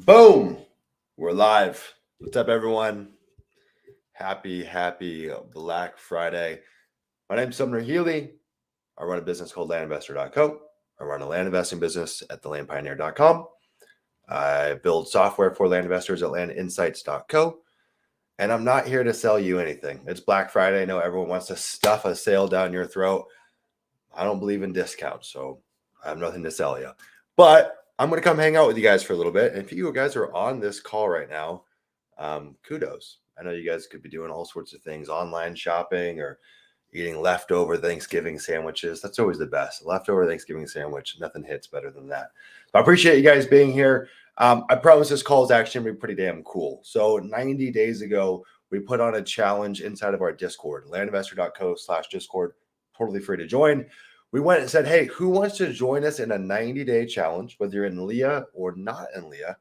Boom! We're live. What's up, everyone? Happy Black Friday. My name's Sumner Healy. I run a business called landinvestor.co. I run a land investing business at thelandpioneer.com. I build software for land investors at landinsights.co. And I'm not here to sell you anything. It's Black Friday. I know everyone wants to stuff a sale down your throat. I don't believe in discounts, so I have nothing to sell you. But I'm going to come hang out with you guys for a little bit. And if you guys are on this call right now, kudos. I know you guys could be doing all sorts of things, online shopping or eating leftover Thanksgiving sandwiches. That's always the best. Leftover Thanksgiving sandwich. Nothing hits better than that. So I appreciate you guys being here. I promise this call is actually going to be pretty damn cool. So 90 days ago, we put on a challenge inside of our Discord, landinvestor.co/Discord. Totally free to join. We went and said, hey, who wants to join us in a 90-day challenge, whether you're in Leah or not in Leah?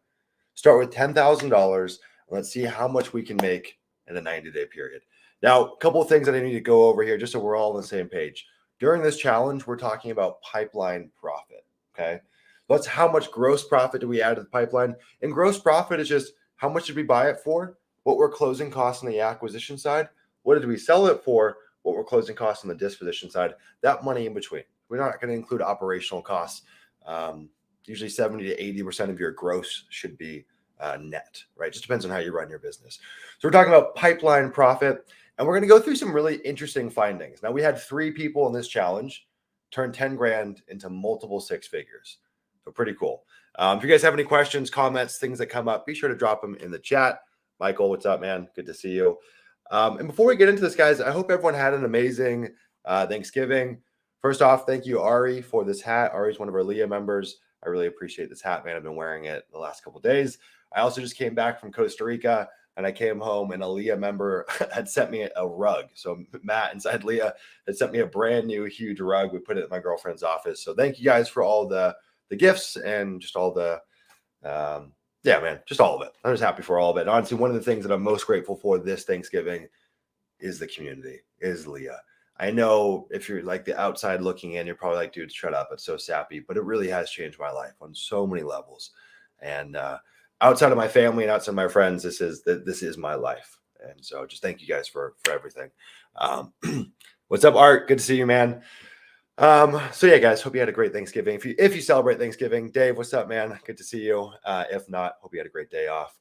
Start with $10,000. Let's see how much we can make in a 90-day period. Now, a couple of things that I need to go over here just so we're all on the same page. During this challenge, we're talking about pipeline profit, okay? That's how much gross profit do we add to the pipeline? And gross profit is just how much did we buy it for, what were closing costs on the acquisition side, what did we sell it for, what were closing costs on the disposition side, that money in between. We're not going to include operational costs. Usually 70 to 80% of your gross should be net, right? Just depends on how you run your business. So we're talking about pipeline profit, and we're going to go through some really interesting findings. Now, we had 3 people in this challenge turn 10 grand into multiple 6 figures. So pretty cool. If you guys have any questions, comments, things that come up, be sure to drop them in the chat. Michael, what's up, man? Good to see you. And before we get into this, guys, I hope everyone had an amazing Thanksgiving. First off, thank you, Ari, for this hat. Ari's one of our Leah members. I really appreciate this hat, man. I've been wearing it the last couple of days. I also just came back from Costa Rica, and I came home, and a Leah member had sent me a rug. So Matt inside Leah had sent me a brand new huge rug. We put it in my girlfriend's office. So thank you guys for all the gifts and just all the yeah, man, just all of it. I'm just happy for all of it. Honestly, one of the things that I'm most grateful for this Thanksgiving is the community, is Leah. I know if you're like the outside looking in, you're probably like, dude, shut up. It's so sappy. But it really has changed my life on so many levels. And outside of my family and outside of my friends, this is my life. And so just thank you guys for everything. What's up, Art? Good to see you, man. So yeah, guys, hope you had a great Thanksgiving. If you celebrate Thanksgiving, Dave, what's up, man? Good to see you. If not, hope you had a great day off.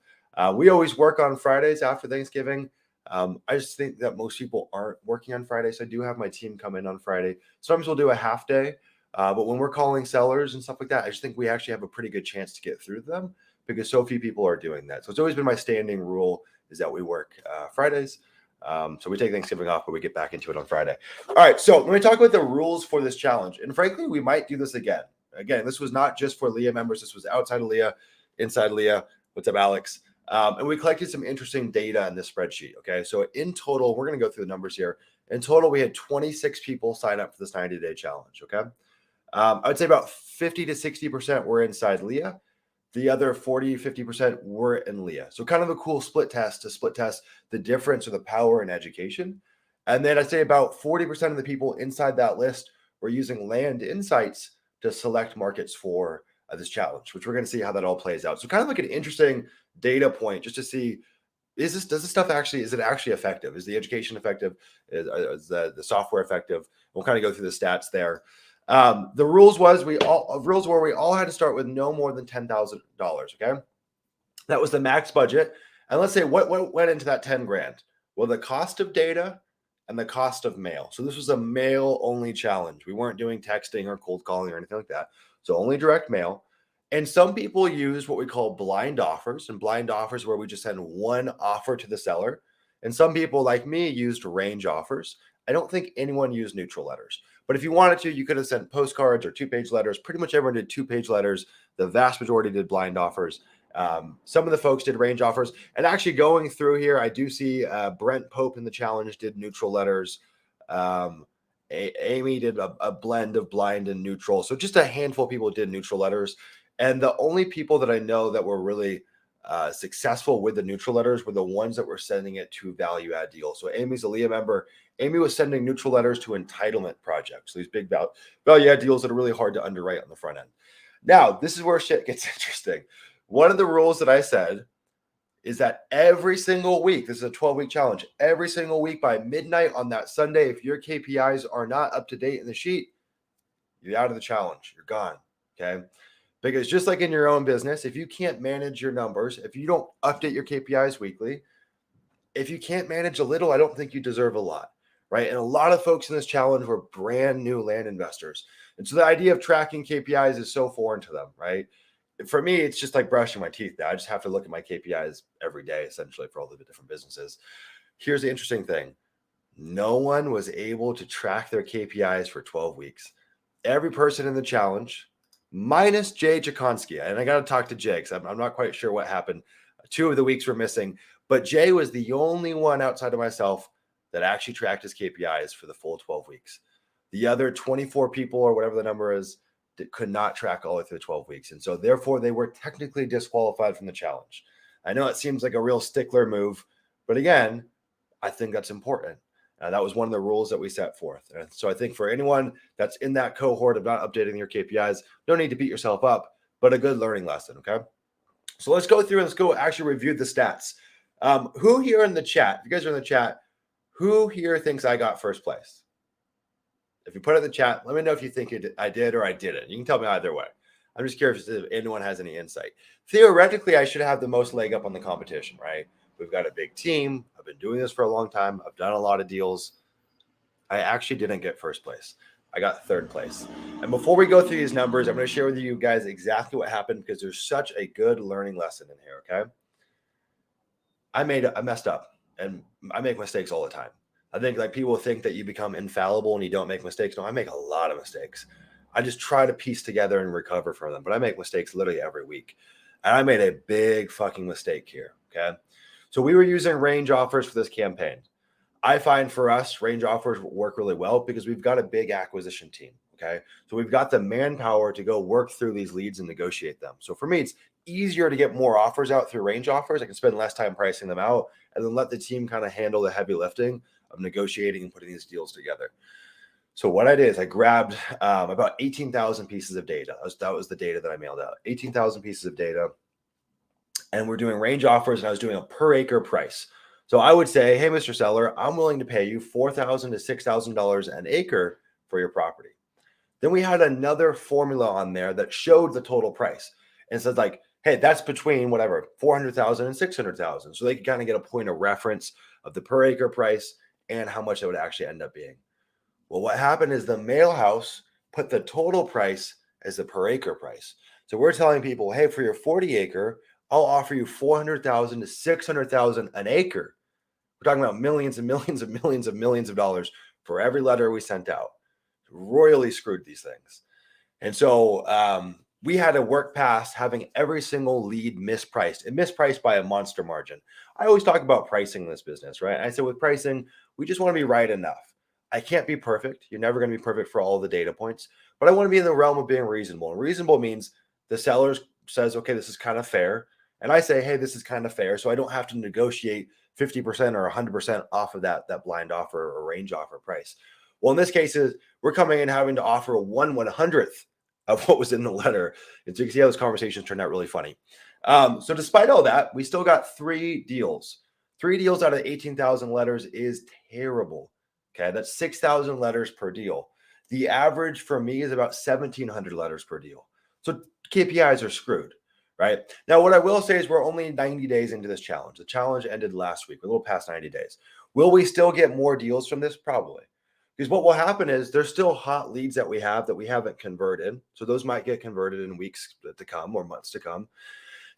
We always work on Fridays after Thanksgiving. I just think that most people aren't working on Friday. So I do have my team come in on Friday. Sometimes we'll do a half day. But when we're calling sellers and stuff like that, I just think we actually have a pretty good chance to get through them because so few people are doing that. So it's always been my standing rule is that we work Fridays. So we take Thanksgiving off, but we get back into it on Friday. All right. So let me talk about the rules for this challenge. And frankly, we might do this again. Again, this was not just for Leah members. This was outside of Leah, inside Leah. What's up, Alex? And we collected some interesting data in this spreadsheet. Okay. So in total, we're going to go through the numbers here. In total, we had 26 people sign up for this 90-day challenge. Okay. I would say about 50 to 60% were inside Leah. The other 40, 50% were in Leah. So kind of a cool split test to split test the difference or the power in education. And then I'd say about 40% of the people inside that list were using Land Insights to select markets for this challenge, which we're going to see how that all plays out. So kind of like an interesting data point just to see, does this stuff actually, is it actually effective? Is the education effective? Is the software effective? We'll kind of go through the stats there. The rules were we all had to start with no more than $10,000. Okay. That was the max budget. And let's say what went into that 10 grand? Well, the cost of data and the cost of mail. So this was a mail only challenge. We weren't doing texting or cold calling or anything like that. So only direct mail. And some people use what we call blind offers, and blind offers where we just send one offer to the seller. And some people like me used range offers. I don't think anyone used neutral letters. But if you wanted to, you could have sent postcards or 2-page letters. Pretty much everyone did 2-page letters. The vast majority did blind offers. Some of the folks did range offers. And actually going through here, I do see Brent Pope in the challenge did neutral letters. Amy did a blend of blind and neutral. So just a handful of people did neutral letters. And the only people that I know that were really successful with the neutral letters were the ones that were sending it to value add deals. So Amy's a Leah member. Amy was sending neutral letters to entitlement projects. So these big value add deals that are really hard to underwrite on the front end. Now, this is where shit gets interesting. One of the rules that I said is that every single week, this is a 12-week challenge, every single week by midnight on that Sunday, if your KPIs are not up to date in the sheet, you're out of the challenge. You're gone. Okay. Because just like in your own business, if you can't manage your numbers, if you don't update your KPIs weekly, if you can't manage a little, I don't think you deserve a lot. Right. And a lot of folks in this challenge were brand new land investors. And so the idea of tracking KPIs is so foreign to them. Right. For me, it's just like brushing my teeth now. I just have to look at my KPIs every day, essentially, for all the different businesses. Here's the interesting thing. No one was able to track their KPIs for 12 weeks. Every person in the challenge, minus Jay Jakonski. And I got to talk to Jay because I'm not quite sure what happened. 2 of the weeks were missing, but Jay was the only one outside of myself that actually tracked his KPIs for the full 12 weeks. The other 24 people, or whatever the number is, that could not track all the way through the 12 weeks. And so therefore they were technically disqualified from the challenge. I know it seems like a real stickler move, but again, I think that's important. That was one of the rules that we set forth. And so I think for anyone that's in that cohort of not updating your KPIs, no need to beat yourself up, but a good learning lesson. Okay. So let's go through and let's go actually review the stats. Who here in the chat, if you guys are in the chat, who here thinks I got first place? If you put it in the chat, let me know if you think I did or I didn't. You can tell me either way. I'm just curious if anyone has any insight. Theoretically, I should have the most leg up on the competition, right? We've got a big team. I've been doing this for a long time. I've done a lot of deals. I actually didn't get first place. I got third place. And before we go through these numbers, I'm going to share with you guys exactly what happened because there's such a good learning lesson in here, okay? I messed up, and I make mistakes all the time. I think like people think that you become infallible and you don't make mistakes. No, I make a lot of mistakes. I just try to piece together and recover from them, but I make mistakes literally every week. And I made a big fucking mistake here, okay? So we were using range offers for this campaign. I find for us, range offers work really well because we've got a big acquisition team, okay? So we've got the manpower to go work through these leads and negotiate them. So for me, it's easier to get more offers out through range offers. I can spend less time pricing them out and then let the team kind of handle the heavy lifting of negotiating and putting these deals together. So what I did is I grabbed about 18,000 pieces of data. That was the data that I mailed out, 18,000 pieces of data. And we're doing range offers, and I was doing a per acre price. So I would say, hey, Mr. Seller, I'm willing to pay you $4,000 to $6,000 an acre for your property. Then we had another formula on there that showed the total price and said like, hey, that's between whatever, 400,000 and 600,000. So they could kind of get a point of reference of the per acre price and how much it would actually end up being. Well, what happened is the mail house put the total price as the per acre price. So we're telling people, hey, for your 40 acre, I'll offer you 400,000 to 600,000 an acre. We're talking about millions and millions and millions and millions of dollars for every letter we sent out. Royally screwed these things. And so we had to work past having every single lead mispriced and mispriced by a monster margin. I always talk about pricing in this business, right? I said with pricing, we just want to be right enough. I can't be perfect. You're never going to be perfect for all the data points, but I want to be in the realm of being reasonable. And reasonable means the seller says, okay, this is kind of fair. And I say, hey, this is kind of fair. So I don't have to negotiate 50% or 100% off of that blind offer or range offer price. Well, in this case, we're coming in having to offer 1/100th of what was in the letter. And so you can see how those conversations turned out really funny. So despite all that, we still got 3 deals. 3 deals out of 18,000 letters is terrible. Okay, that's 6,000 letters per deal. The average for me is about 1,700 letters per deal. So KPIs are screwed, right? Now, what I will say is we're only 90 days into this challenge. The challenge ended last week. We're a little past 90 days. Will we still get more deals from this? Probably. Because what will happen is there's still hot leads that we haven't converted. So those might get converted in weeks to come or months to come.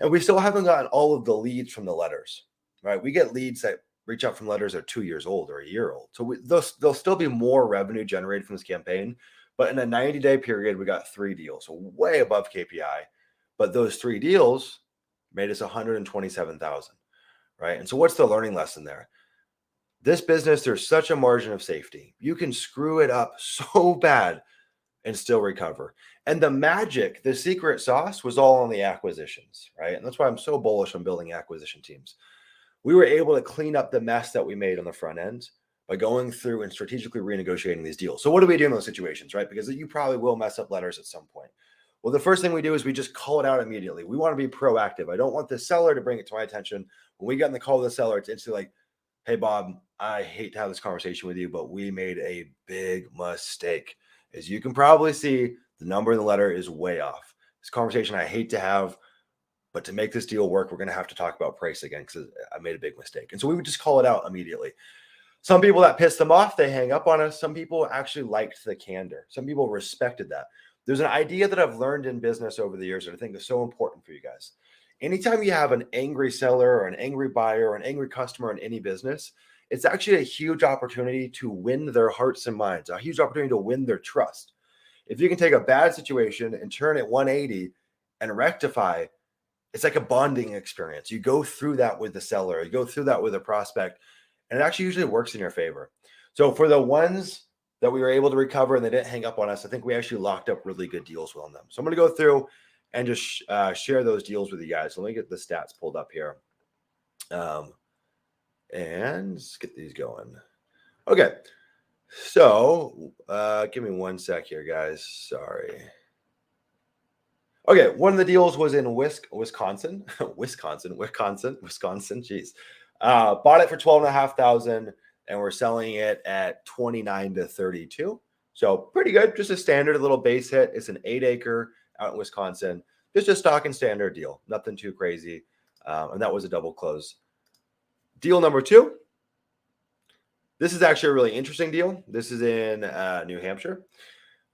And we still haven't gotten all of the leads from the letters, right? We get leads that reach out from letters that are 2 years old or a year old. So there'll still be more revenue generated from this campaign. But in a 90-day period, we got 3 deals, so way above KPI. But those 3 deals made us 127,000, right? And so what's the learning lesson there? This business, there's such a margin of safety. You can screw it up so bad and still recover. And the magic, the secret sauce was all on the acquisitions, right? And that's why I'm so bullish on building acquisition teams. We were able to clean up the mess that we made on the front end by going through and strategically renegotiating these deals. So what do we do in those situations, right? Because you probably will mess up letters at some point. Well, the first thing we do is we just call it out immediately. We want to be proactive. I don't want the seller to bring it to my attention. When we get in the call with the seller, it's instantly like, hey, Bob, I hate to have this conversation with you, but we made a big mistake. As you can probably see, the number in the letter is way off. This conversation I hate to have, but to make this deal work, we're going to have to talk about price again because I made a big mistake. And so we would just call it out immediately. Some people that pissed them off, they hang up on us. Some people actually liked the candor. Some people respected that. There's an idea that I've learned in business over the years that I think is so important for you guys. Anytime you have an angry seller or an angry buyer or an angry customer in any business, it's actually a huge opportunity to win their hearts and minds, a huge opportunity to win their trust. If you can take a bad situation and turn it 180 and rectify, it's like a bonding experience. You go through that with the seller, you go through that with a prospect, and it actually usually works in your favor. So for the ones that we were able to recover and they didn't hang up on us, I think we actually locked up really good deals on them. So I'm going to go through and just share those deals with you guys. So let me get the stats pulled up here. And let's get these going. Okay. So give me one sec here, guys. Sorry. Okay. One of the deals was in Wisconsin. Wisconsin. Jeez. Bought it for $12,500 and we're selling it at 29 to 32. So pretty good. Just a standard little base hit. It's an 8-acre out in Wisconsin. Just a stock and standard deal. Nothing too crazy. And that was a double close. Deal number 2. This is actually a really interesting deal. This is in New Hampshire.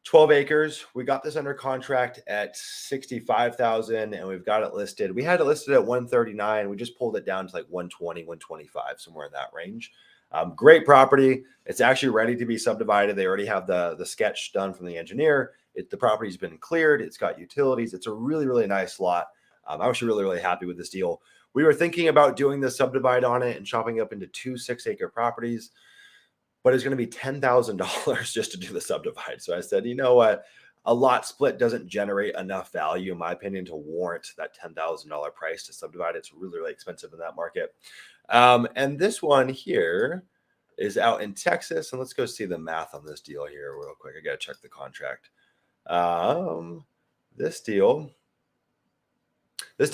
12 acres. We got this under contract at $65,000 and we've got it listed. We had it listed at 139. We just pulled it down to like 120, 125, somewhere in that range. Great property. It's actually ready to be subdivided. They already have the sketch done from the engineer. The property's been cleared. It's got utilities. It's a really, really nice lot. I'm actually really, really happy with this deal. We were thinking about doing the subdivide on it and chopping up into 2 6-acre properties, but it's going to be $10,000 just to do the subdivide. So I said, you know what? A lot split doesn't generate enough value, in my opinion, to warrant that $10,000 price to subdivide. It's really, really expensive in that market. And this one here is out in Texas. And let's go see the math on this deal here real quick. I got to check the contract. This deal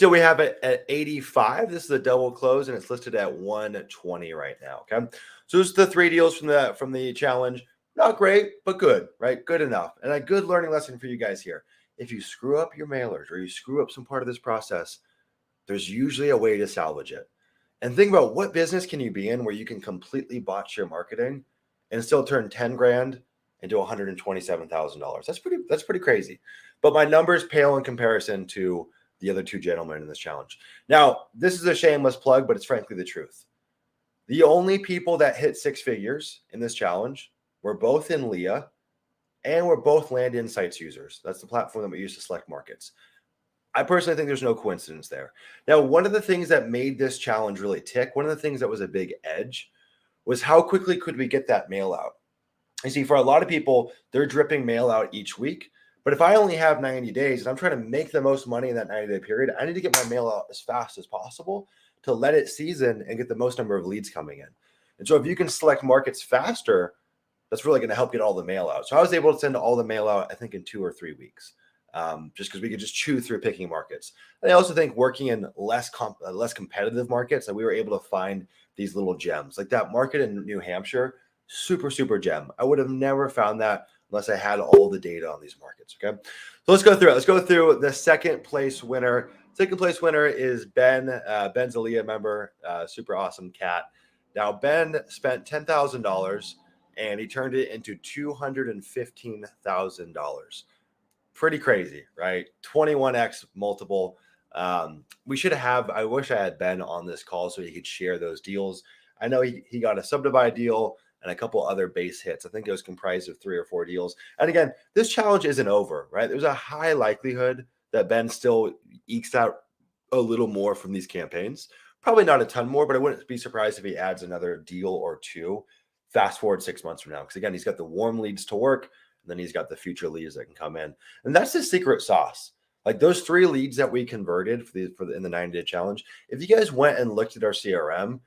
we have it at 85. This is a double close and it's listed at 120 right now. Okay. So this is the 3 deals from the challenge. Not great, but good, right? Good enough. And a good learning lesson for you guys here. If you screw up your mailers or you screw up some part of this process, there's usually a way to salvage it. And think about what business can you be in where you can completely botch your marketing and still turn 10 grand into $127,000. That's pretty crazy. But my numbers pale in comparison to the other 2 gentlemen in this challenge. Now, this is a shameless plug, but it's frankly the truth. The only people that hit 6 figures in this challenge were both in Leah and we're both Land Insights users. That's the platform that we use to select markets. I personally think there's no coincidence there. Now, one of the things that made this challenge really tick, one of the things that was a big edge was how quickly could we get that mail out? You see, for a lot of people, they're dripping mail out each week. But if I only have 90 days and I'm trying to make the most money in that 90-day period, I need to get my mail out as fast as possible to let it season and get the most number of leads coming in. And so if you can select markets faster, that's really going to help get all the mail out. So I was able to send all the mail out, I think, in 2 or 3 weeks, just because we could just chew through picking markets. And I also think working in less competitive markets, that we were able to find these little gems. Like that market in New Hampshire, super, super gem. I would have never found that unless I had all the data on these markets, okay? So let's go through it. Let's go through the second place winner. Second place winner is Ben. Ben's a Leah member, super awesome cat. Now, Ben spent $10,000 and he turned it into $215,000. Pretty crazy, right? 21x multiple. We should have, I wish I had Ben on this call so he could share those deals. I know he got a subdivide deal and a couple other base hits. I think it was comprised of 3 or 4 deals. And again, this challenge isn't over, right? There's a high likelihood that Ben still ekes out a little more from these campaigns. Probably not a ton more, but I wouldn't be surprised if he adds another deal or 2 fast forward 6 months from now. Because again, he's got the warm leads to work, and then he's got the future leads that can come in. And that's the secret sauce. Like those 3 leads that we converted in the 90-day challenge, if you guys went and looked at our CRM,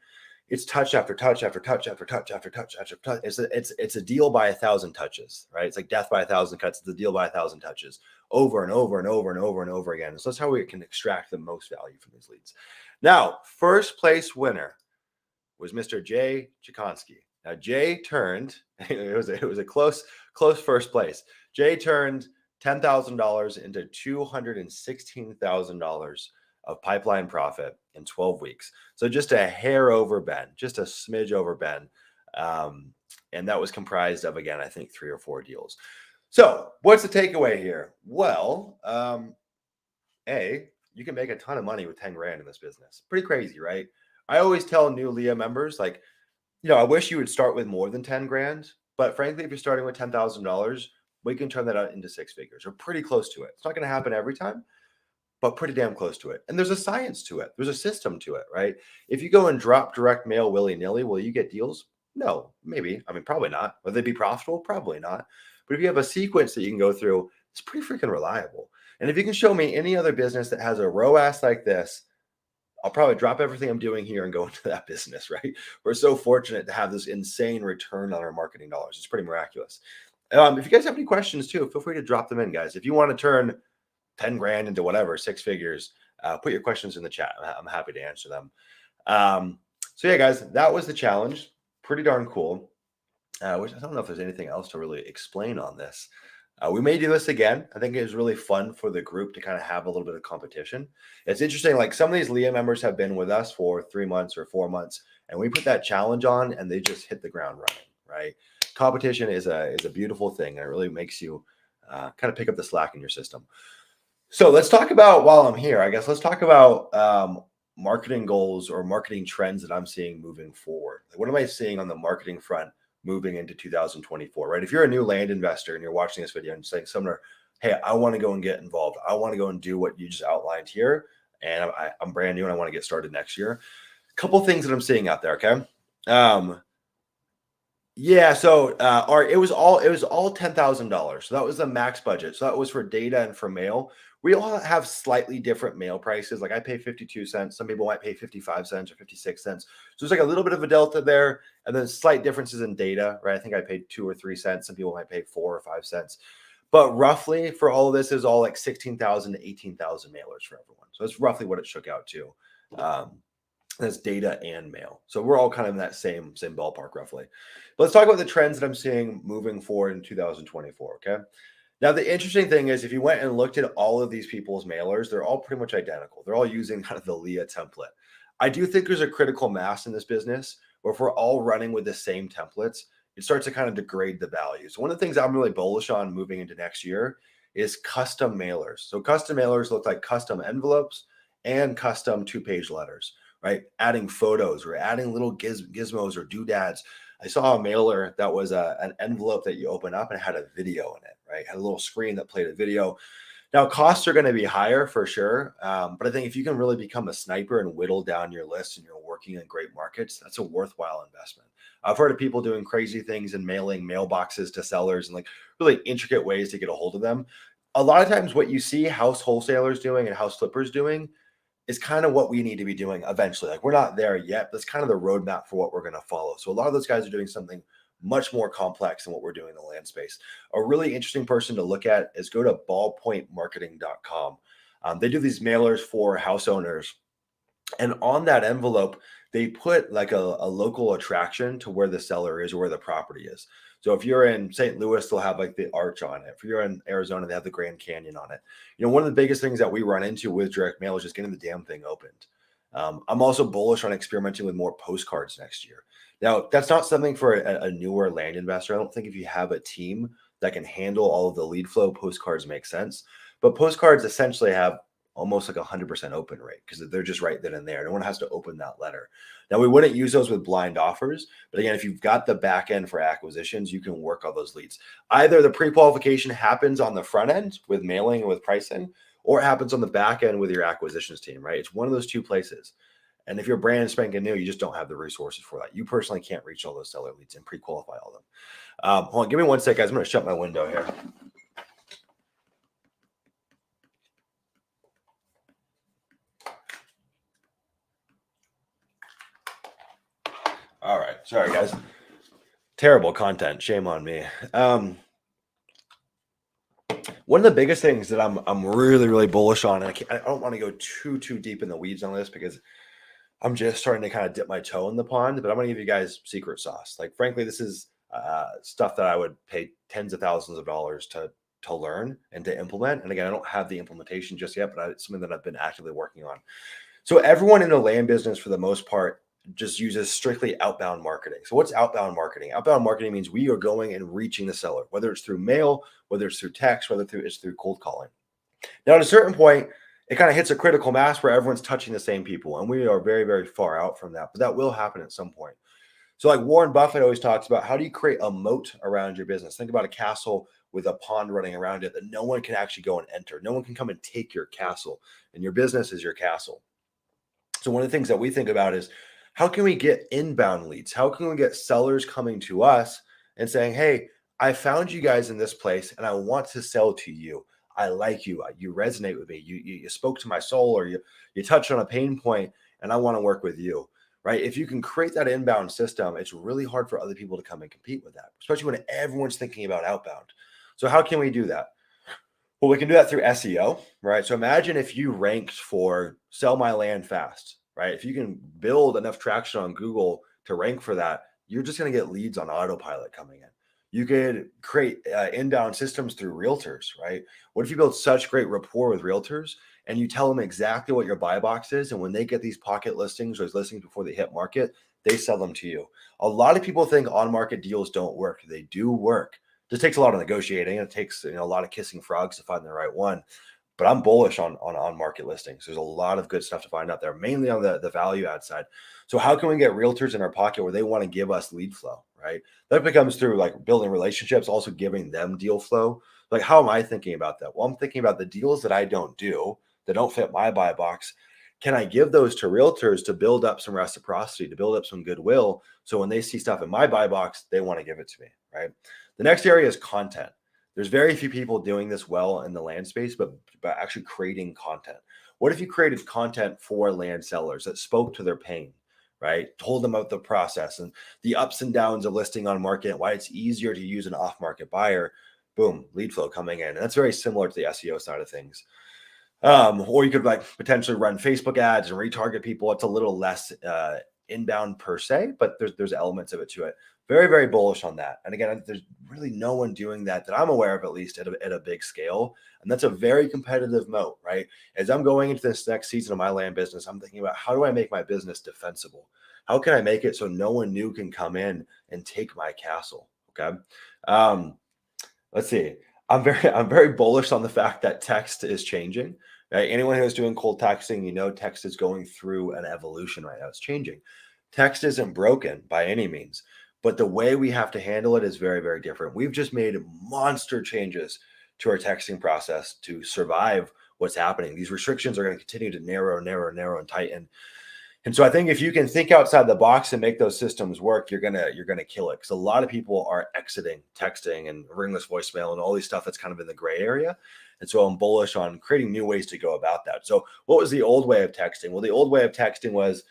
it's touch after touch after touch after touch after touch after touch. It's a deal by 1,000 touches, right? It's like death by 1,000 cuts. It's a deal by 1,000 touches over and over and over and over and over again. So that's how we can extract the most value from these leads. Now, first place winner was Mr. Jay Chikonsky. Now, Jay turned, it was a close first place. Jay turned $10,000 into $216,000 of pipeline profit in 12 weeks. So just a hair over Ben, just a smidge over Ben. And that was comprised of, again, I think 3 or 4 deals. So what's the takeaway here? Well, you can make a ton of money with 10 grand in this business. Pretty crazy, right? I always tell new Leah members, like, I wish you would start with more than 10 grand, but frankly, if you're starting with $10,000, we can turn that out into 6 figures or pretty close to it. It's not going to happen every time, but pretty damn close to it. And there's a science to it. There's a system to it, right? If you go and drop direct mail willy-nilly, will you get deals? No, maybe. I mean, probably not. Will they be profitable? Probably not. But if you have a sequence that you can go through, it's pretty freaking reliable. And if you can show me any other business that has a ROAS like this, I'll probably drop everything I'm doing here and go into that business, right? We're so fortunate to have this insane return on our marketing dollars. It's pretty miraculous. If you guys have any questions too, feel free to drop them in, guys. If you want to turn 10 grand into whatever, 6 figures, put your questions in the chat. I'm happy to answer them. So yeah, guys, that was the challenge. Pretty darn cool. Which I don't know if there's anything else to really explain on this. We may do this again. I think it was really fun for the group to kind of have a little bit of competition. It's interesting. Like some of these Leah members have been with us for 3 months or 4 months, and we put that challenge on and they just hit the ground running, right? Competition is a beautiful thing. And it really makes you kind of pick up the slack in your system. So let's talk about, while I'm here, I guess, let's talk about marketing goals or marketing trends that I'm seeing moving forward. Like, what am I seeing on the marketing front moving into 2024, right? If you're a new land investor and you're watching this video and saying, Sumner, hey, I want to go and get involved. I want to go and do what you just outlined here. And I'm brand new and I want to get started next year. A couple things that I'm seeing out there. Okay. Yeah. So it was all $10,000. So that was the max budget. So that was for data and for mail. We all have slightly different mail prices. Like I pay 52 cents. Some people might pay 55 cents or 56 cents. So there's like a little bit of a delta there. And then slight differences in data, right? I think I paid 2 or 3 cents. Some people might pay 4 or 5 cents. But roughly for all of this is all like 16,000 to 18,000 mailers for everyone. So that's roughly what it shook out to. That's data and mail. So we're all kind of in that same ballpark roughly. But let's talk about the trends that I'm seeing moving forward in 2024, okay? Now, the interesting thing is if you went and looked at all of these people's mailers, they're all pretty much identical. They're all using kind of the Leah template. I do think there's a critical mass in this business where if we're all running with the same templates, it starts to kind of degrade the value. So one of the things I'm really bullish on moving into next year is custom mailers. So custom mailers look like custom envelopes and custom 2-page letters, right? Adding photos or adding little gizmos or doodads. I saw a mailer that was an envelope that you open up and had a video in it, right? Had a little screen that played a video. Now, costs are going to be higher for sure. But I think if you can really become a sniper and whittle down your list and you're working in great markets, that's a worthwhile investment. I've heard of people doing crazy things and mailing mailboxes to sellers and like really intricate ways to get a hold of them. A lot of times what you see house wholesalers doing and house flippers doing is kind of what we need to be doing eventually. Like we're not there yet. That's kind of the roadmap for what we're going to follow. So a lot of those guys are doing something much more complex than what we're doing in the land space. A really interesting person to look at is go to ballpointmarketing.com. They do these mailers for house owners. And on that envelope, they put like a local attraction to where the seller is or where the property is. So if you're in St. Louis, they'll have like the arch on it. If you're in Arizona, they have the Grand Canyon on it. One of the biggest things that we run into with direct mail is just getting the damn thing opened. I'm also bullish on experimenting with more postcards next year. Now, that's not something for a newer land investor. I don't think if you have a team that can handle all of the lead flow, postcards make sense. But postcards essentially have almost like 100% open rate because they're just right then and there. No one has to open that letter. Now, we wouldn't use those with blind offers. But again, if you've got the back end for acquisitions, you can work all those leads. Either the pre-qualification happens on the front end with mailing and with pricing, or it happens on the back end with your acquisitions team, right? It's one of those two places. And if you're brand spanking new, you just don't have the resources for that. You personally can't reach all those seller leads and pre-qualify all of them. Hold on, give me 1 sec, guys. I'm going to shut my window here. All right. Sorry, guys. Terrible content. Shame on me. One of the biggest things that I'm really, really bullish on, and I don't want to go too deep in the weeds on this because I'm just starting to kind of dip my toe in the pond, but I'm going to give you guys secret sauce. Like, frankly, this is stuff that I would pay tens of thousands of dollars to learn and to implement. And again, I don't have the implementation just yet, but it's something that I've been actively working on. So everyone in the land business, for the most part, just uses strictly outbound marketing. So what's outbound marketing? Outbound marketing means we are going and reaching the seller, whether it's through mail, whether it's through text, whether it's through cold calling. Now, at a certain point, it kind of hits a critical mass where everyone's touching the same people, and we are very, very far out from that. But that will happen at some point. So, like Warren Buffett always talks about, how do you create a moat around your business? Think about a castle with a pond running around it that no one can actually go and enter. No one can come and take your castle, and your business is your castle. So one of the things that we think about is, how can we get inbound leads? How can we get sellers coming to us and saying, hey, I found you guys in this place and I want to sell to you. I like you. You resonate with me. You spoke to my soul, or you touched on a pain point, and I want to work with you. Right. If you can create that inbound system, it's really hard for other people to come and compete with that, especially when everyone's thinking about outbound. So how can we do that? Well, we can do that through SEO, right? So imagine if you ranked for sell my land fast, right? If you can build enough traction on Google to rank for that, you're just going to get leads on autopilot coming in. You could create inbound systems through realtors, right? What if you build such great rapport with realtors and you tell them exactly what your buy box is? And when they get these pocket listings or these listings before they hit market, they sell them to you. A lot of people think on market deals don't work. They do work. Just takes a lot of negotiating. It takes a lot of kissing frogs to find the right one. But I'm bullish on market listings. There's a lot of good stuff to find out there, mainly on the value add side. So how can we get realtors in our pocket where they want to give us lead flow, right? That becomes through like building relationships, also giving them deal flow. Like, how am I thinking about that? Well, I'm thinking about the deals that I don't do, that don't fit my buy box. Can I give those to realtors to build up some reciprocity, to build up some goodwill? So when they see stuff in my buy box, they want to give it to me, right? The next area is content. There's very few people doing this well in the land space, but actually creating content. What if you created content for land sellers that spoke to their pain, right? Told them about the process and the ups and downs of listing on market, why it's easier to use an off-market buyer. Boom, lead flow coming in. And that's very similar to the SEO side of things. Or you could like potentially run Facebook ads and retarget people. It's a little less inbound per se, but there's elements of it to it. Very, very bullish on that. And again, there's really no one doing that I'm aware of, at least at a big scale. And that's a very competitive moat, right? As I'm going into this next season of my land business, I'm thinking about, how do I make my business defensible? How can I make it so no one new can come in and take my castle? Okay. Let's see. I'm very bullish on the fact that text is changing. Right? Anyone who's doing cold texting, text is going through an evolution right now. It's changing. Text isn't broken by any means, but the way we have to handle it is very, very different. We've just made monster changes to our texting process to survive what's happening. These restrictions are going to continue to narrow and tighten. And so I think if you can think outside the box and make those systems work, you're gonna kill it. Because a lot of people are exiting texting and ringless voicemail and all these stuff that's kind of in the gray area. And so I'm bullish on creating new ways to go about that. So what was the old way of texting? Well, the old way of texting was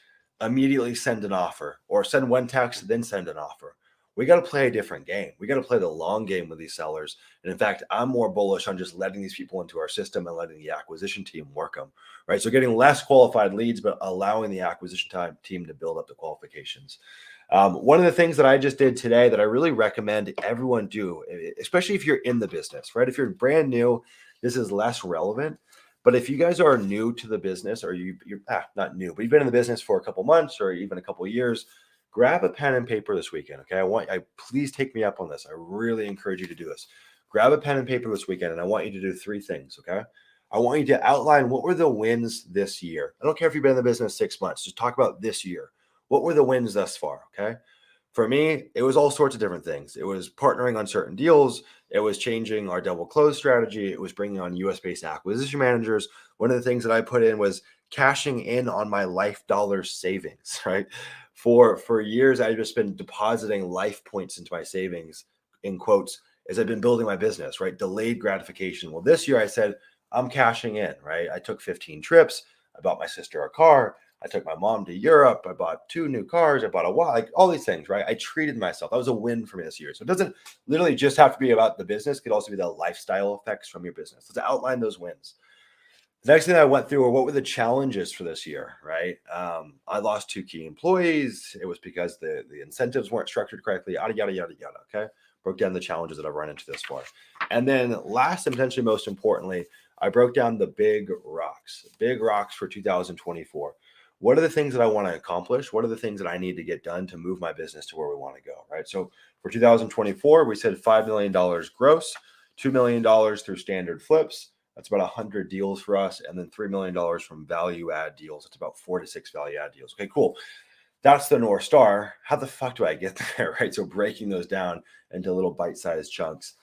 immediately send an offer, or send one text, then send an offer. We got to play a different game. We got to play the long game with these sellers. And in fact, I'm more bullish on just letting these people into our system and letting the acquisition team work them, right? So getting less qualified leads, but allowing the acquisition team to build up the qualifications. One of the things that I just did today that I really recommend everyone do, especially if you're in the business, right? If you're brand new, this is less relevant. But if you guys are new to the business, or you're not new, but you've been in the business for a couple months or even a couple years, grab a pen and paper this weekend. Okay. Please take me up on this. I really encourage you to do this. Grab a pen and paper this weekend, and I want you to do three things. Okay. I want you to outline, what were the wins this year. I don't care if you've been in the business 6 months, just talk about this year. What were the wins thus far? Okay. For me, it was all sorts of different things. It was partnering on certain deals. It was changing our double close strategy. It was bringing on US based acquisition managers. One of the things that I put in was cashing in on my life dollar savings, right? For years, I've just been depositing life points into my savings, in quotes, as I've been building my business, right? Delayed gratification. Well, this year I said, I'm cashing in, right? I took 15 trips. I bought my sister a car. I took my mom to Europe. I bought 2 new cars. I bought a watch, like all these things, right? I treated myself. That was a win for me this year. So it doesn't literally just have to be about the business. It could also be the lifestyle effects from your business. Let's outline those wins. The next thing I went through were what were the challenges for this year, right? I lost 2 key employees. It was because the incentives weren't structured correctly, yada, yada, yada, yada, okay? Broke down the challenges that I've run into this far. And then last and potentially most importantly, I broke down the big rocks for 2024. What are the things that I want to accomplish? What are the things that I need to get done to move my business to where we want to go, right? So for 2024, we said $5 million gross, $2 million through standard flips. That's about 100 deals for us. And then $3 million from value add deals. It's about 4 to 6 value add deals. Okay, cool. That's the North Star. How the fuck do I get there, right? So breaking those down into little bite-sized chunks.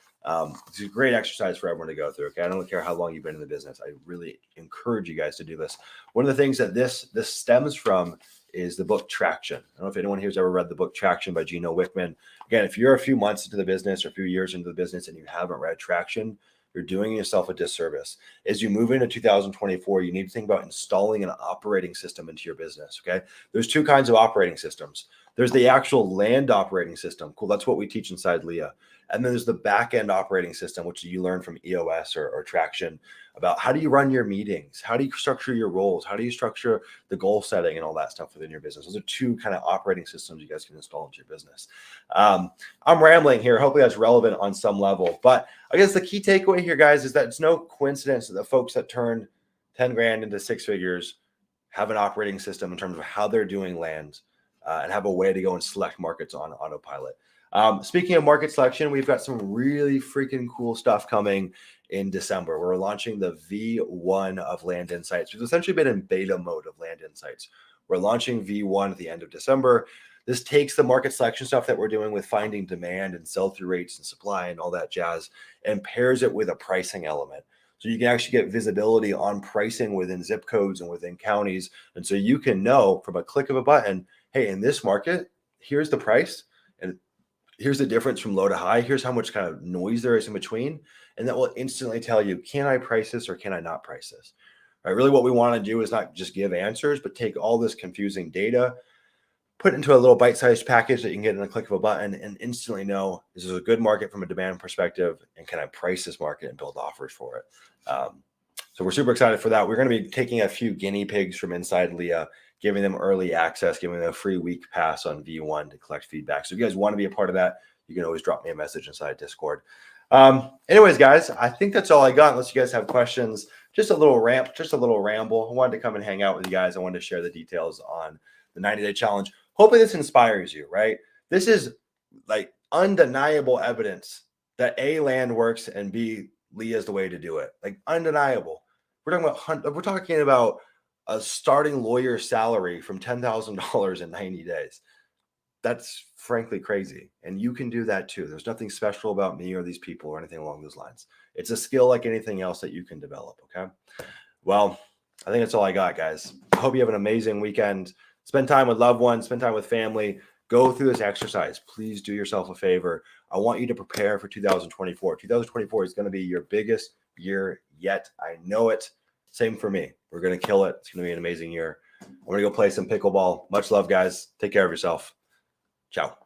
It's a great exercise for everyone to go through. Okay, I don't care how long you've been in the business. I really encourage you guys to do this. One of the things that this stems from is the book Traction. I don't know if anyone here has ever read the book Traction by Gino Wickman. Again, if you're a few months into the business or a few years into the business and you haven't read Traction, you're doing yourself a disservice. As you move into 2024, you need to think about installing an operating system into your business, okay? There's 2 kinds of operating systems. There's the actual land operating system. Cool, that's what we teach inside Leah. And then there's the back-end operating system, which you learn from EOS or Traction, about how do you run your meetings? How do you structure your roles? How do you structure the goal setting and all that stuff within your business? Those are 2 kind of operating systems you guys can install into your business. I'm rambling here. Hopefully that's relevant on some level. But I guess the key takeaway here, guys, is that it's no coincidence that the folks that turn 10 grand into 6 figures have an operating system in terms of how they're doing land and have a way to go and select markets on autopilot. Speaking of market selection, we've got some really freaking cool stuff coming in December. We're launching the V1 of Land Insights. We've essentially been in beta mode of Land Insights. We're launching V1 at the end of December. This takes the market selection stuff that we're doing with finding demand and sell-through rates and supply and all that jazz and pairs it with a pricing element. So you can actually get visibility on pricing within zip codes and within counties. And so you can know from a click of a button, hey, in this market, here's the price. And here's the difference from low to high. Here's how much kind of noise there is in between. And that will instantly tell you, can I price this or can I not price this? Right? Really what we want to do is not just give answers, but take all this confusing data, put it into a little bite-sized package that you can get in a click of a button and instantly know, is this a good market from a demand perspective? And can I price this market and build offers for it? So we're super excited for that. We're going to be taking a few guinea pigs from inside Leah, giving them early access, giving them a free week pass on V1 to collect feedback. So if you guys want to be a part of that, you can always drop me a message inside Discord. Anyways, guys, I think that's all I got. Unless you guys have questions, just a little ramble. I wanted to come and hang out with you guys. I wanted to share the details on the 90-day challenge. Hopefully this inspires you, right? This is like undeniable evidence that A, land works, and B, Leah is the way to do it. Like undeniable. We're talking about a starting lawyer salary from $10,000 in 90 days. That's frankly crazy. And you can do that too. There's nothing special about me or these people or anything along those lines. It's a skill like anything else that you can develop. Okay. Well, I think that's all I got, guys. I hope you have an amazing weekend. Spend time with loved ones, spend time with family. Go through this exercise. Please do yourself a favor. I want you to prepare for 2024. 2024 is going to be your biggest year yet. I know it. Same for me. We're going to kill it. It's going to be an amazing year. I'm going to go play some pickleball. Much love, guys. Take care of yourself. Ciao.